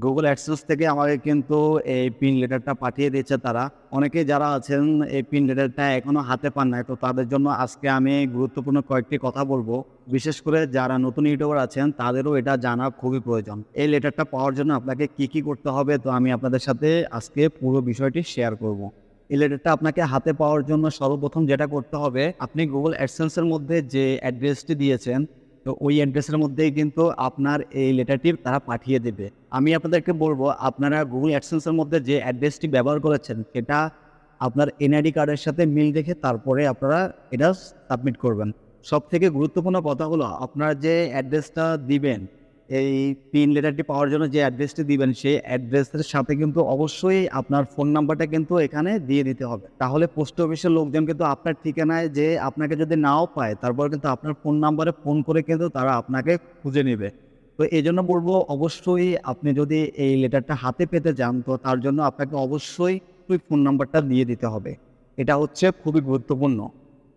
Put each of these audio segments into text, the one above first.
Google AdSense থেকে আমাকে কিন্তু এই পিন লেটারটা পাঠিয়ে দিয়েছে তারা। অনেকেই যারা আছেন এই পিন লেটারটা এখনো হাতে পান নাই। তো তাদের জন্য আজকে আমি গুরুত্বপূর্ণ কয়েকটি কথা বলবো। বিশেষ করে যারা নতুন ইউটিউবার আছেন তাদেরও এটা জানা খুবই প্রয়োজন। এই লেটারটা পাওয়ার জন্য আপনাকে কি করতে হবে, তো আমি আপনাদের সাথে আজকে পুরো বিষয়টি শেয়ার করব। এই লেটারটা আপনাকে হাতে পাওয়ার জন্য সর্বপ্রথম যেটা করতে হবে, আপনি গুগল অ্যাডসেন্সের মধ্যে যে অ্যাড্রেসটি দিয়েছেন, তো ওই অ্যাড্রেসের মধ্যেই কিন্তু আপনার এই লেটারটি তারা পাঠিয়ে দেবে। আমি আপনাদেরকে বলবো, আপনারা গুগল অ্যাডসেন্সের মধ্যে যে অ্যাড্রেসটি ব্যবহার করেছেন সেটা আপনার এনআইডি কার্ডের সাথে মিল রেখে তারপরে আপনারা এটা সাবমিট করবেন। সবথেকে গুরুত্বপূর্ণ কথা হলো, আপনারা যে অ্যাড্রেসটা দিবেন, এই পিন লেটারটি পাওয়ার জন্য যে অ্যাড্রেসটি দিবেন সেই অ্যাড্রেসের সাথে কিন্তু অবশ্যই আপনার ফোন নাম্বারটা কিন্তু এখানে দিয়ে দিতে হবে। তাহলে পোস্ট অফিসের লোকজন কিন্তু আপনার ঠিকানায় যে আপনাকে যদি নাও পায়, তারপর কিন্তু আপনার ফোন নাম্বারে ফোন করে কিন্তু তারা আপনাকে খুঁজে নেবে। তো এজন্য বলবো, অবশ্যই আপনি যদি এই লেটারটা হাতে পেতে চান, তো তার জন্য আপনাকে অবশ্যই ওই ফোন নাম্বারটা দিয়ে দিতে হবে। এটা হচ্ছে খুবই গুরুত্বপূর্ণ।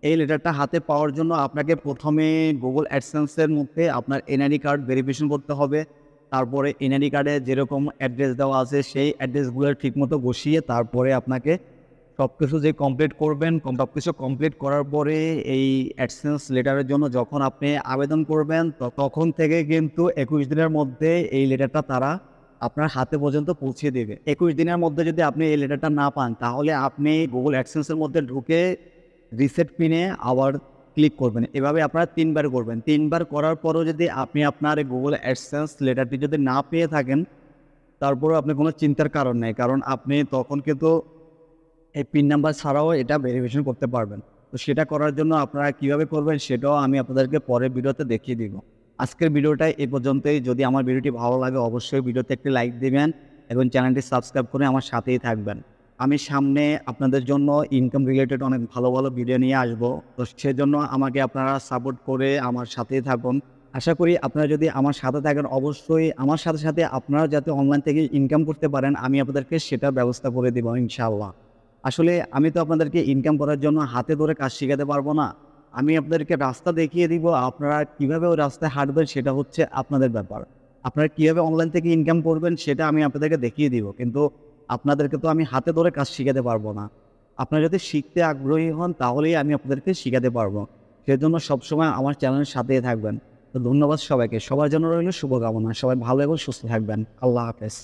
এই লেটারটা হাতে পাওয়ার জন্য আপনাকে প্রথমে গুগল অ্যাডসেন্সের মধ্যে আপনার এনআইডি কার্ড ভেরিফিকেশন করতে হবে। তারপরে এনআইডি কার্ডে যেরকম অ্যাড্রেস দেওয়া আছে সেই অ্যাড্রেসগুলো ঠিকমতো বসিয়ে তারপরে আপনাকে সবকিছু যে কমপ্লিট করবেন, সবকিছু কমপ্লিট করার পরে এই অ্যাডসেন্স লেটারের জন্য যখন আপনি আবেদন করবেন, তখন থেকে কিন্তু ২১ দিনের মধ্যে এই লেটারটা তারা আপনার হাতে পর্যন্ত পৌঁছে দেবে। ২১ দিনের মধ্যে যদি আপনি এই লেটারটা না পান, তাহলে আপনি গুগল অ্যাডসেন্সের মধ্যে ঢুকে রিসেট পিনে আবার ক্লিক করবেন। এভাবে আপনারা ৩ বার করবেন। ৩ বার করার পরেও যদি আপনি আপনার গুগল অ্যাডসেন্স লেটারটি যদি না পেয়ে থাকেন, তারপরেও আপনার কোনো চিন্তার কারণ নেই। কারণ আপনি তখন কিন্তু এই পিন নাম্বার ছাড়াও এটা ভেরিফিকেশন করতে পারবেন। তো সেটা করার জন্য আপনারা কিভাবে করবেন সেটাও আমি আপনাদেরকে পরের ভিডিওতে দেখিয়ে দিব। আজকের ভিডিওটা এই পর্যন্তই। যদি আমার ভিডিওটি ভালো লাগে অবশ্যই ভিডিওতে একটি লাইক দিবেন এবং চ্যানেলটি সাবস্ক্রাইব করে আমার সাথেই থাকবেন। আমি সামনে আপনাদের জন্য ইনকাম রিলেটেড অনেক ভালো ভিডিও নিয়ে আসবো। তো সেজন্য আমাকে আপনারা সাপোর্ট করে আমার সাথেই থাকুন। আশা করি আপনারা যদি আমার সাথে থাকেন, অবশ্যই আমার সাথে আপনারা যাতে অনলাইন থেকে ইনকাম করতে পারেন, আমি আপনাদেরকে সেটার ব্যবস্থা করে দিব ইনশাআল্লাহ। আসলে আমি তো আপনাদেরকে ইনকাম করার জন্য হাতে ধরে কাজ শিখাতে পারবো না। আমি আপনাদেরকে রাস্তা দেখিয়ে দিব। আপনারা কিভাবে ওই রাস্তায় হাঁটবেন সেটা হচ্ছে আপনাদের ব্যাপার। আপনারা কিভাবে অনলাইন থেকে ইনকাম করবেন সেটা আমি আপনাদেরকে দেখিয়ে দিব। কিন্তু আপনাদেরকে তো আমি হাতে ধরে কাজ শিখাতে পারবো না। আপনারা যদি শিখতে আগ্রহী হন তাহলেই আমি আপনাদেরকে শিখাতে পারবো। সেজন্য সবসময় আমার চ্যানেলের সাথেই থাকবেন। তো ধন্যবাদ সবাইকে। সবার জন্য রইল শুভকামনা। সবাই ভালো এবং সুস্থ থাকবেন। আল্লাহ হাফেজ।